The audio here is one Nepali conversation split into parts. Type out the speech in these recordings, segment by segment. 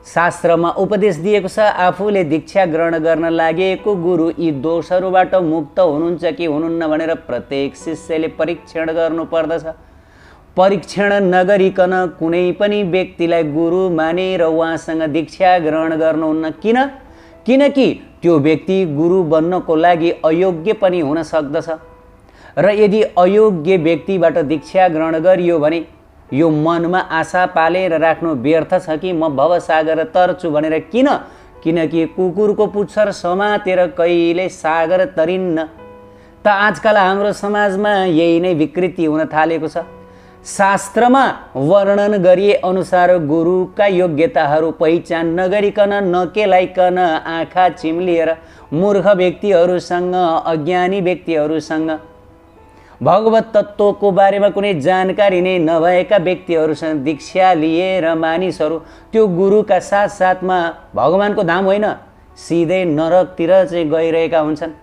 शास्त्रमा उपदेश दिएको छ, आफूले दीक्षा ग्रहण गर्न लागेको गुरु यी दोषहरूबाट मुक्त हुनुहुन्छ कि हुनुहुन्न भनेर प्रत्येक शिष्यले परीक्षण गर्नुपर्दछ। परीक्षण नगरिकन कुनै पनि व्यक्तिलाई गुरु मानेर उहाँसँग दीक्षा ग्रहण गर्नुहुन्न। किनकि त्यो व्यक्ति गुरु बन्नको लागि अयोग्य पनि हुन सक्दछ र यदि अयोग्य व्यक्तिबाट दीक्षा ग्रहण गरियो भने यो मनमा आशा पालेर राख्नु व्यर्थ छ कि म भवसागर तर्छु भनेर। किनकि कुकुरको पुच्छर समातेर कहिले सागर तरिन्न। त आजकल हाम्रो समाजमा यही नै विकृति हुन थालेको छ। शास्त्रमा वर्णन गरिए अनुसार गुरुका योग्यताहरू पहिचान नगरिकन नकेलाइकन आँखा चिम्लिएर मूर्ख व्यक्तिहरूसँग, अज्ञानी व्यक्तिहरूसँग, भगवत तत्त्वको बारेमा कुनै जानकारी नै नभएका व्यक्तिहरूसँग दीक्षा लिएर मानिसहरू त्यो गुरुका साथसाथमा भगवानको धाम होइन सिधै नरकतिर चाहिँ गइरहेका हुन्छन्।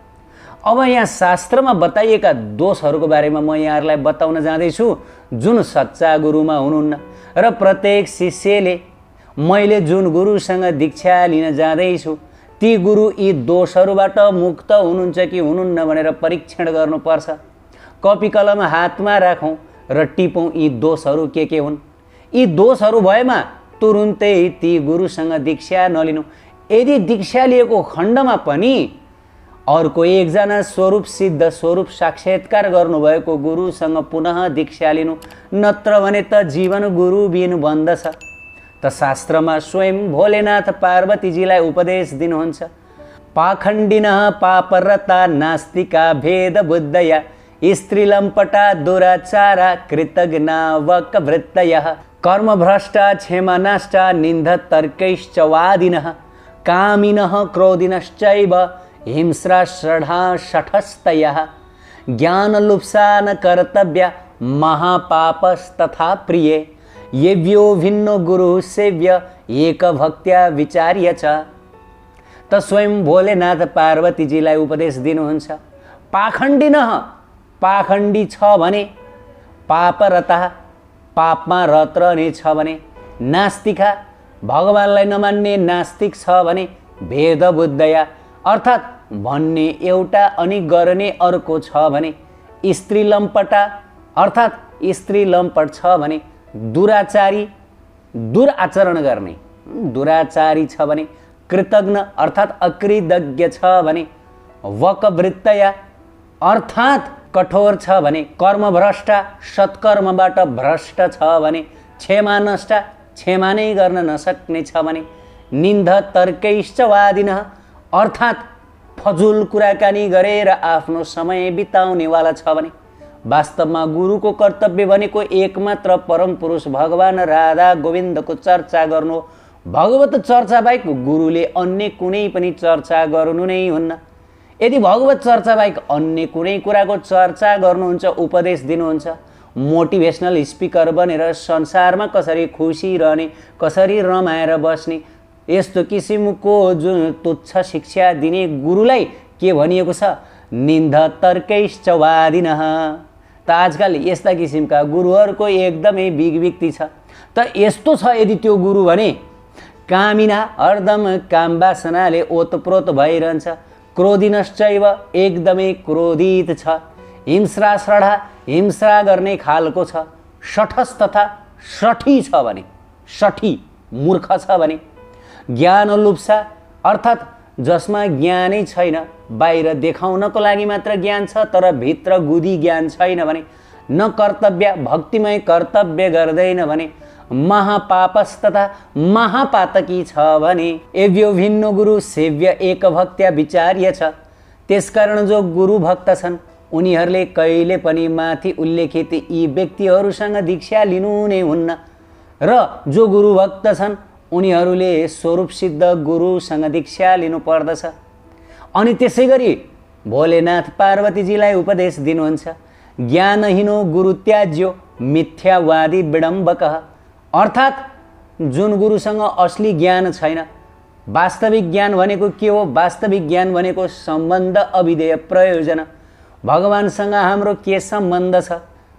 अब यहाँ शास्त्रमा बताइएका दोषहरूको बारेमा म यहाँहरूलाई बताउन जाँदैछु जुन सच्चा गुरुमा हुनुहुन्न। र प्रत्येक शिष्यले मैले जुन गुरुसँग दीक्षा लिन जाँदैछु ती गुरु यी दोषहरूबाट मुक्त हुनुहुन्छ कि हुनुहुन्न भनेर परीक्षण गर्नुपर्छ। कपी कलम हातमा राखौँ र टिपौँ यी दोषहरू के हुन्। यी दोषहरू भएमा तुरुन्तै ती गुरुसँग दीक्षा नलिनु। यदि दीक्षा लिएको खण्डमा पनि अर्को एकजना स्वरूप सिद्ध, स्वरूप साक्षात्कार गर्नुभएको गुरुसँग पुनः दीक्षा लिनु, नत्र भने त जीवन गुरु बिनु बन्दछ। त शास्त्रमा स्वयं भोलेनाथ पार्वतीजीलाई उपदेश दिनुहुन्छ। पाखण्डिनः पापरता नास्तिका भेद बुद्धया स्त्रीलम्पटा दुराचारा कृतघ्ना वकवृत्तयः कर्मभ्रष्टा क्षेमनष्टा निन्धतर्कैश्च वादिनः कामिनः क्रोधिनश्चैव हिंस्राषढा शठस्तयः ज्ञानलुप्सा न कर्तव्या महापापस्तथा प्रिये येभ्यो भिन्नो गुरुः सेव्य एकभक्त्या विचार्य च। त स्वयं भोलेनाथ पार्वतीजीलाई उपदेश दिनुहुन्छ। पाखण्डिनः, पाखण्डी छ भने, पापरता पापमा रत रहने छ भने, नास्तिका भगवानलाई नमान्ने नास्तिक छ भने, भेदबुद्धया अर्थात् भन्ने एउटा अनि गर्ने अर्को छ भने, स्त्री लम्पटा अर्थात् स्त्री लम्पट छ भने, दुराचारी दुराचरण गर्ने दुराचारी छ भने, कृतज्ञ अर्थात् अकृतज्ञ छ भने, वकवृत्तया अर्थात् कठोर छ भने, कर्मभ्रष्टा सत्कर्मबाट भ्रष्ट छ भने, क्षमा नष्टा क्षमा नै गर्न नसक्ने छ भने, निन्द तर्कैश्च वादिनः अर्थात् फजुल कुराकानी गरेर आफ्नो समय बिताउनेवाला छ भने। वास्तवमा गुरुको कर्तव्य भनेको एकमात्र परम पुरुष भगवान राधा गोविन्दको चर्चा गर्नु। भगवत चर्चा बाहेक गुरुले अन्य कुनै पनि चर्चा गर्नु नै हुन्न। यदि भगवत चर्चा बाहेक अन्य कुनै कुराको चर्चा गर्नुहुन्छ, उपदेश दिनुहुन्छ, मोटिभेसनल स्पिकर बनेर संसारमा कसरी खुसी रहने, कसरी रमाएर बस्ने, यस्तो किसिमको जुन तुच्छ शिक्षा दिने गुरुलाई के भनिएको छ? निन्द तर्कैश्च वादिनः। त आजकल यस्ता किसिमका गुरुहरूको एकदमै विकृति छ। त यस्तो छ यदि त्यो गुरु भने कामिना हरदम काम वासनाले ओतप्रोत भइरहन्छ, क्रोधिनश्चैव एकदमै क्रोधित छ, हिंस्राषढा हिंसा गर्ने खालको छ, शठस तथा सठी छ भने, सठी मूर्ख छ भने, ज्ञानलुप्सा अर्थात् जसमा ज्ञानै छैन, बाहिर देखाउनको लागि मात्र ज्ञान छ तर भित्र गुदी ज्ञान छैन भने, न कर्तव्य भक्तिमय कर्तव्य गर्दैन भने, महापापस तथा महापातकी छ भने, एव्यो भिन्नो गुरु सेव्य एकभक्त्या विचार्य छ। त्यसकारण जो गुरु भक्त छन् उनीहरूले कहिले पनि माथि उल्लेखित यी व्यक्तिहरूसँग दीक्षा लिनु नै हुन्न र जो गुरु भक्त छन् उनीहरूले स्वरूप सिद्ध गुरुसँग दीक्षा लिनु पर्दछ। अनि त्यसै गरी भोलेनाथ पार्वतीजीलाई उपदेश दिनुहुन्छ। ज्ञानहीनो गुरु त्याज्यो मिथ्यावादी विडम्बकः अर्थात् जुन गुरुसँग असली ज्ञान छैन, वास्तविक ज्ञान भनेको के हो? वास्तविक ज्ञान भनेको सम्बन्ध अविधेय प्रयोजन। भगवानसँग हाम्रो के सम्बन्ध छ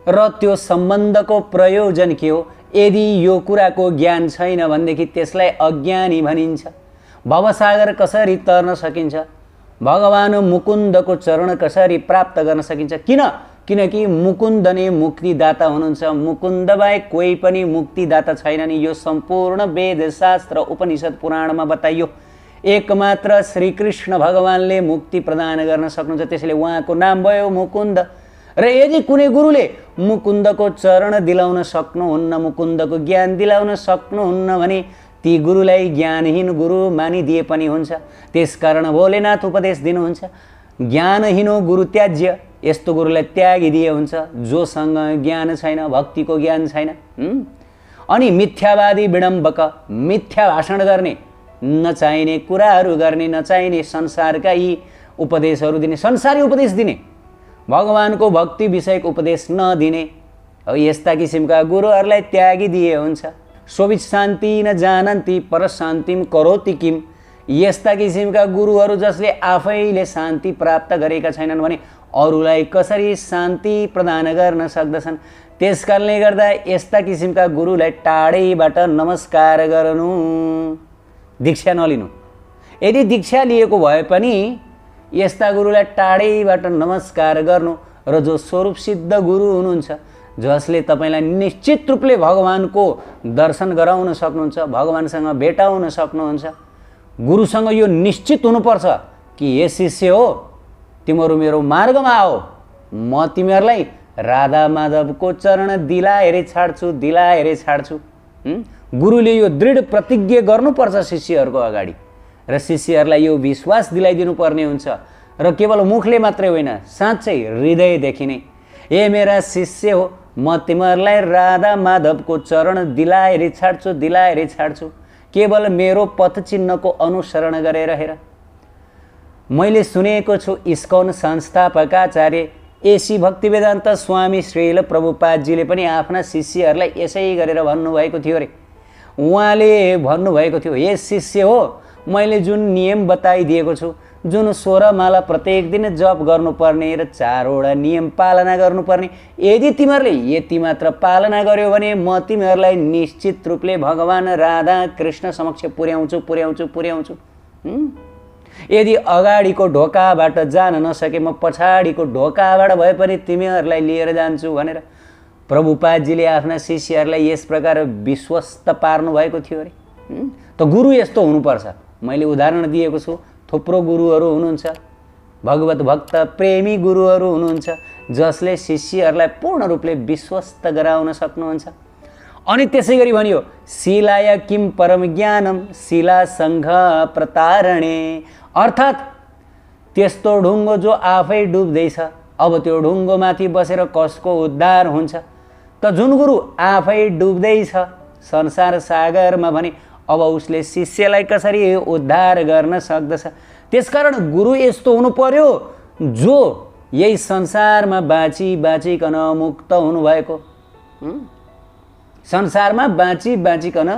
र त्यो सम्बन्धको प्रयोजन के हो यदि यो कुराको ज्ञान छैन भनेदेखि त्यसलाई अज्ञानी भनिन्छ। भवसागर कसरी तर्न सकिन्छ, भगवान मुकुन्दको चरण कसरी प्राप्त गर्न सकिन्छ? किनकि मुकुन्द नै मुक्तिदाता हुनुहुन्छ। मुकुन्द बाहेक कोही पनि मुक्तिदाता छैन नि। यो सम्पूर्ण वेद शास्त्र उपनिषद पुराणमा बताइयो। एकमात्र श्रीकृष्ण भगवानले मुक्ति प्रदान गर्न सक्नुहुन्छ, त्यसैले उहाँको नाम भयो मुकुन्द। र यदि कुनै गुरुले मुकुन्दको चरण दिलाउन सक्नुहुन्न, मुकुन्दको ज्ञान दिलाउन सक्नुहुन्न भने ती गुरुलाई ज्ञानहीन गुरु मानिदिए पनि हुन्छ। त्यसकारण भोलेनाथ उपदेश दिनुहुन्छ, ज्ञानहीनो गुरु त्याज्य। यस्तो गुरुलाई त्यागिदिए हुन्छ जोसँग ज्ञान छैन, भक्तिको ज्ञान छैन। अनि मिथ्यावादी विडम्बक, मिथ्या भाषण गर्ने, नचाहिने कुराहरू गर्ने, नचाहिने संसारका यी उपदेशहरू दिने, संसारी उपदेश दिने, भगवानको भक्ति विषयक उपदेश नदिने, यस्ता किसिमका गुरुहरूलाई त्यागिदिए हुन्छ। सोभिच शान्ति न जानन्ति पर शान्तिम करोति किम। यस्ता किसिमका गुरुहरू जसले आफैले शान्ति प्राप्त गरेका छैनन् भने अरूलाई कसरी शान्ति प्रदान गर्न सक्दछन्? त्यसकारणले गर्दा यस्ता किसिमका गुरुलाई टाढैबाट नमस्कार गर्नु, दीक्षा नलिनु। यदि दीक्षा लिएको भए पनि यस्ता गुरुलाई टाढैबाट नमस्कार गर्नु। र जो स्वरूप सिद्ध गुरु हुनुहुन्छ, जसले तपाईँलाई निश्चित रूपले भगवानको दर्शन गराउन सक्नुहुन्छ, भगवानसँग भेटाउन सक्नुहुन्छ, गुरुसँग यो निश्चित हुनुपर्छ कि हे शिष्य हो, तिमीहरू मेरो मार्गमा आओ, म तिमीहरूलाई राधा माधवको चरण दिलाएरै छाड्छु। गुरुले यो दृढ प्रतिज्ञा गर्नुपर्छ शिष्यहरूको अगाडि, र शिष्यहरूलाई यो विश्वास दिलाइदिनु पर्ने हुन्छ। र केवल मुखले मात्रै होइन, साँच्चै हृदयदेखि नै, ए मेरा शिष्य हो, म तिमीहरूलाई राधा माधवको चरण दिलाएरै छाड्छु। केवल मेरो पथ चिन्हको अनुसरण गरेर हेर। मैले सुनेको छु इस्कन संस्थापकाचार्य एसी भक्तिवेदान्त स्वामी श्रील प्रभुपादजीले पनि आफ्ना शिष्यहरूलाई यसै गरेर भन्नुभएको थियो अरे। उहाँले भन्नुभएको थियो, हे शिष्य हो, मैले जुन नियम बताइदिएको छु, जुन 16 माला प्रत्येक दिन जप गर्नुपर्ने र 4वटा नियम पालना गर्नुपर्ने, यदि तिमीहरूले यति मात्र पालना गर्यो भने म तिमीहरूलाई निश्चित रूपले भगवान राधा कृष्ण समक्ष पुर्याउँछु। यदि अगाडिको ढोकाबाट जान नसके म पछाडिको ढोकाबाट भए पनि तिमीहरूलाई लिएर जान्छु भनेर प्रभुपादजीले आफ्ना शिष्यहरूलाई यस प्रकार विश्वस्त पार्नु भएको थियो अरे। त गुरु यस्तो हुनुपर्छ। मैले उदाहरण दिएको छु, थुप्रो गुरुहरू हुनुहुन्छ, भगवत भक्त प्रेमी गुरुहरू हुनुहुन्छ, जसले शिष्यहरूलाई पूर्ण रूपले विश्वस्त गराउन सक्नुहुन्छ। अनि त्यसै गरी भनियो, शिलाय किम परम ज्ञानम शिला सङ्घ प्रतारणे। अर्थात् त्यस्तो ढुङ्गो जो आफै डुब्दैछ, अब त्यो ढुङ्गोमाथि बसेर कसको उद्धार हुन्छ? त जुन गुरु आफै डुब्दैछ संसार सागरमा भने अब उसले शिष्यलाई कसरी उद्धार गर्न सक्दछ? त्यसकारण गुरु यस्तो हुनु पर्यो जो यही संसारमा बाँचिकन मुक्त हुनुभएको, संसारमा बाँचिकन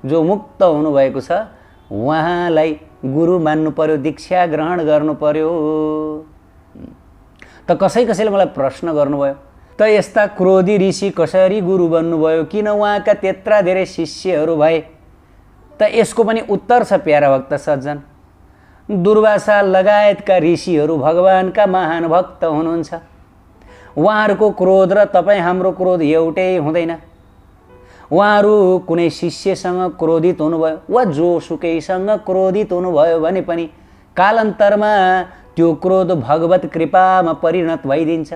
जो मुक्त हुनुभएको छ, उहाँलाई गुरु मान्नु पर्यो, दीक्षा ग्रहण गर्नु पर्यो। त कसैले मलाई प्रश्न गर्नुभयो, त यस्ता क्रोधी ऋषि कसरी गुरु बन्नुभयो? किन उहाँका त्यत्रा धेरै शिष्यहरू भए? त यसको पनि उत्तर छ प्यारा भक्त सज्जन। दुर्वासा लगायतका ऋषिहरू भगवानका महान भक्त हुनुहुन्छ। उहाँहरूको क्रोध र तपाईँ हाम्रो क्रोध एउटै हुँदैन। उहाँहरू कुनै शिष्यसँग क्रोधित हुनुभयो वा जोसुकैसँग क्रोधित हुनुभयो भने पनि कालान्तरमा त्यो क्रोध भगवत कृपामा परिणत भइदिन्छ।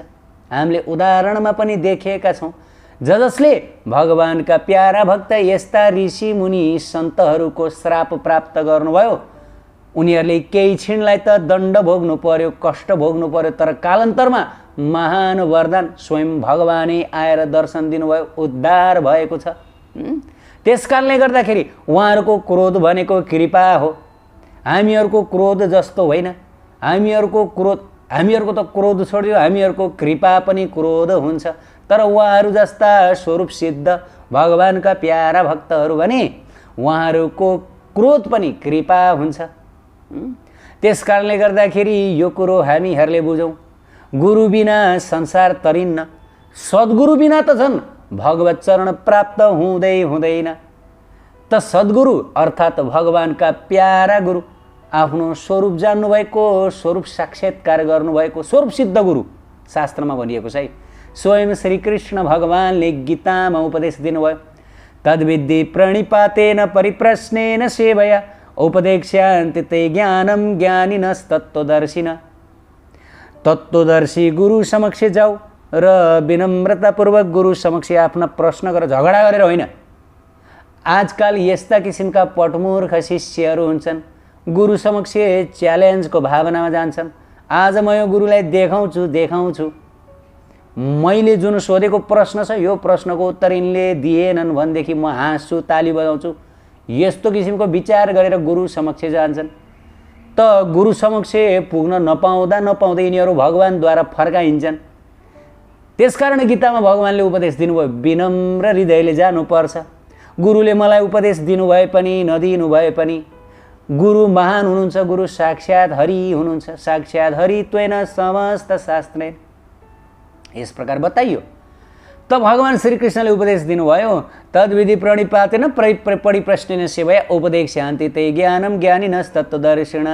हामीले उदाहरणमा पनि देखेका छौँ, जसले भगवानका प्यारा भक्त यस्ता ऋषि मुनि सन्तहरूको श्राप प्राप्त गर्नुभयो, उनीहरूले केही क्षणलाई त दण्ड भोग्नु पर्यो, कष्ट भोग्नु पर्यो, तर कालान्तरमा महान वरदान स्वयं भगवानै आएर दर्शन दिनुभयो, उद्धार भएको छ। त्यसकारणले गर्दाखेरि उहाँहरूको क्रोध भनेको कृपा हो। हामीहरूको क्रोध जस्तो होइन। हामीहरूको त क्रोध छोडियो, हामीहरूको कृपा पनि क्रोध हुन्छ। तर उहाँहरू जस्ता स्वरूप सिद्ध भगवानका प्यारा भक्तहरू भने उहाँहरूको क्रोध पनि कृपा हुन्छ। त्यसकारणले गर्दाखेरि यो कुरो हामीहरूले बुझौँ, गुरु बिना संसार तरिन्न, सद्गुरु बिना त झन् भगवत चरण प्राप्त हुँदै हुँदैन। त सद्गुरु अर्थात् भगवानका प्यारा गुरु, आफ्नो स्वरूप जान्नुभएको, स्वरूप साक्षात्कार गर्नुभएको स्वरूप सिद्ध गुरु शास्त्रमा भनिएको छ है। स्वयं श्रीकृष्ण भगवानले गीतामा उपदेश दिनुभयो, तद्विद्धि प्रणिपातेन परिप्रश्नेन सेवया उपदेक्ष्यान्ति ते ज्ञानम ज्ञानिनस्तत्त्वदर्शिन। तत्त्वदर्शी गुरु समक्ष जाऊ र विनम्रतापूर्वक गुरु समक्ष आफ्ना प्रश्न गरेर झगडा गरेर होइन। आजकल यस्ता किसिमका पटमूर्ख शिष्यहरू हुन्छन्, गुरु समक्ष च्यालेन्जको भावनामा जान्छन्। आज म यो गुरुलाई देखाउँछु, मैले जुन सोधेको प्रश्न छ यो प्रश्नको उत्तर यिनले दिएनन् भनेदेखि म हाँस्छु, ताली बजाउँछु, यस्तो किसिमको विचार गरेर गुरु समक्ष जान्छन्। त गुरु समक्ष पुग्न नपाउँदा यिनीहरू भगवानद्वारा फर्काइन्छन्। त्यसकारण गीतामा भगवानले उपदेश दिनुभयो, विनम्र हृदयले जानुपर्छ। गुरुले मलाई उपदेश दिनुभए पनि नदिनु भए पनि गुरु महान हुनुहुन्छ, गुरु साक्षात् हरि हुनुहुन्छ। साक्षात् हरित्वेन समस्त शास्त्रेण, यस प्रकार बताइयो। त भगवान श्रीकृष्णले उपदेश दिनुभयो, तद्विधि प्रणिपातेन परिप्रश्नेन सेवया उपदेक्ष्यान्ति ते ज्ञानम ज्ञानिनस्तत्त्वदर्शिन।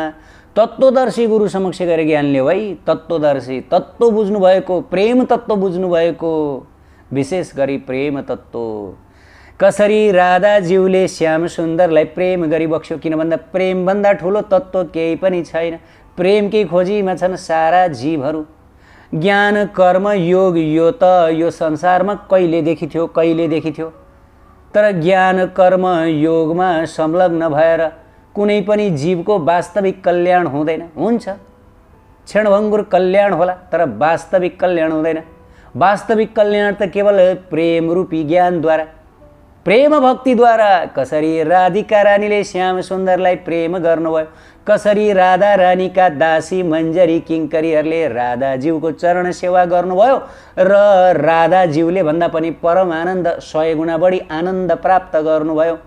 तत्त्वदर्शी गुरु समक्ष गएर ज्ञान लियो है। तत्त्वदर्शी, तत्त्व बुझ्नु भएको, प्रेम तत्त्व बुझ्नु भएको, विशेष गरी प्रेम तत्त्व। कसरी राधाज्यूले श्याम सुन्दरलाई प्रेम गरी बक्स्यो, किन भन्दा प्रेमभन्दा ठुलो तत्त्व केही पनि छैन। प्रेमकै खोजीमा छन् सारा जीवहरू। ज्ञान कर्म योग यो संसारमा कहिले देखिथ्यो, तर ज्ञान कर्म योगमा संलग्न भएर कुनै पनि जीवको वास्तविक कल्याण हुँदैन। हुन्छ क्षणभङ्गुर कल्याण होला, तर वास्तविक कल्याण हुँदैन। वास्तविक कल्याण त केवल प्रेम रूपी ज्ञानद्वारा, प्रेम भक्तिद्वारा। कसरी राधिका रानीले श्याम सुन्दरलाई प्रेम गर्नुभयो, कसरी राधा रानीका दासी मञ्जरी किङ्करीहरूले राधाज्यूको चरण सेवा गर्नुभयो र राधाज्यूले भन्दा पनि परम आनन्द 100 गुणा बढी आनन्द प्राप्त गर्नुभयो।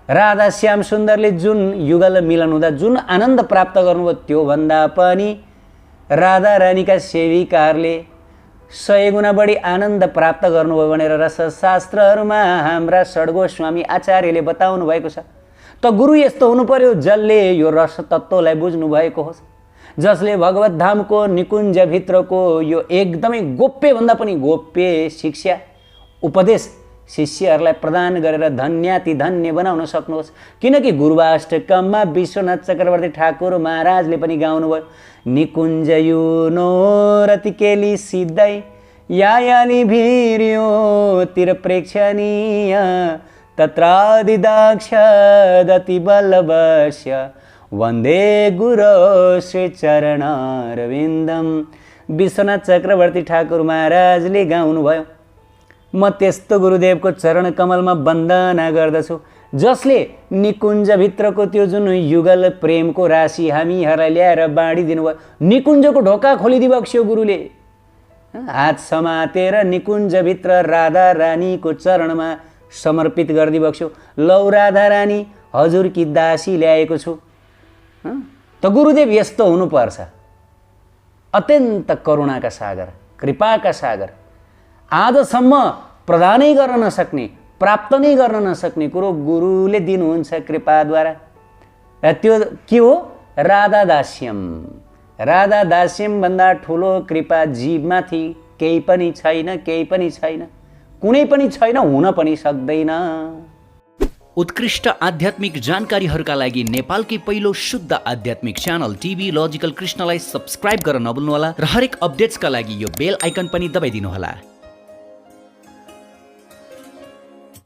राधा श्याम सुन्दरले जुन युगल मिलन हुँदा जुन आनन्द प्राप्त गर्नुभयो, त्यो भन्दा पनि राधा रानीका सेविकाहरूले 100 गुणा बढी आनन्द प्राप्त गर्नुभयो भनेर रसशास्त्रहरूमा हाम्रा षड्गोस्वामी आचार्यले बताउनु भएको छ। त गुरु यस्तो हुनु पर्यो जसले यो रस तत्त्वलाई बुझ्नु भएको होस्, जसले भगवत धामको निकुञ्जभित्रको यो एकदमै गोप्य भन्दा पनि गोप्य शिक्षा उपदेश शिष्यहरूलाई प्रदान गरेर धन्याति धन्य बनाउन सक्नुहोस्। किनकि गुरुवाष्टकममा विश्वनाथ चक्रवर्ती ठाकुर महाराजले पनि गाउनुभयो, निकुञ्ज युनो रतिकेली सिद्धै यायाली भिर्यो तिर प्रेक्षणीय तत्रादिदाक्ष दति बलवश्य वन्दे गुरो श्री चरणारविन्दम। विश्वनाथ चक्रवर्ती ठाकुर महाराजले गाउनुभयो, म त्यस्तो गुरुदेवको चरण कमलमा वन्दना गर्दछु जसले निकुञ्जभित्रको त्यो जुन युगल प्रेमको राशि हामीहरूलाई ल्याएर बाँडिदिनु भयो। निकुञ्जको ढोका खोलिदिबक्स्यो गुरुले, हात समातेर निकुञ्जभित्र राधा रानीको चरणमा समर्पित गरिदिबक्स्यो। लौ राधा रानी हजुरकी दासी ल्याएको छु। त गुरुदेव यस्तो हुनुपर्छ, अत्यन्त करुणाका सागर, कृपाका सागर। आजसम्म प्रदानै गर्न नसक्ने, प्राप्त नै गर्न नसक्ने कुरो गुरुले दिनुहुन्छ कृपाद्वारा। र त्यो के हो? राधा दास्यम। राधा दास्यम भन्दा ठुलो कृपा जीवमाथि केही पनि छैन, केही पनि छैन, कुनै पनि छैन, हुन पनि सक्दैन। उत्कृष्ट आध्यात्मिक जानकारीहरूका लागि नेपालकै पहिलो शुद्ध आध्यात्मिक च्यानल टिभी लजिकल कृष्णलाई सब्स्क्राइब गर्न नभुल्नुहोला र हरेक अपडेट्सका लागि यो बेल आइकन पनि दबाइदिनुहोला।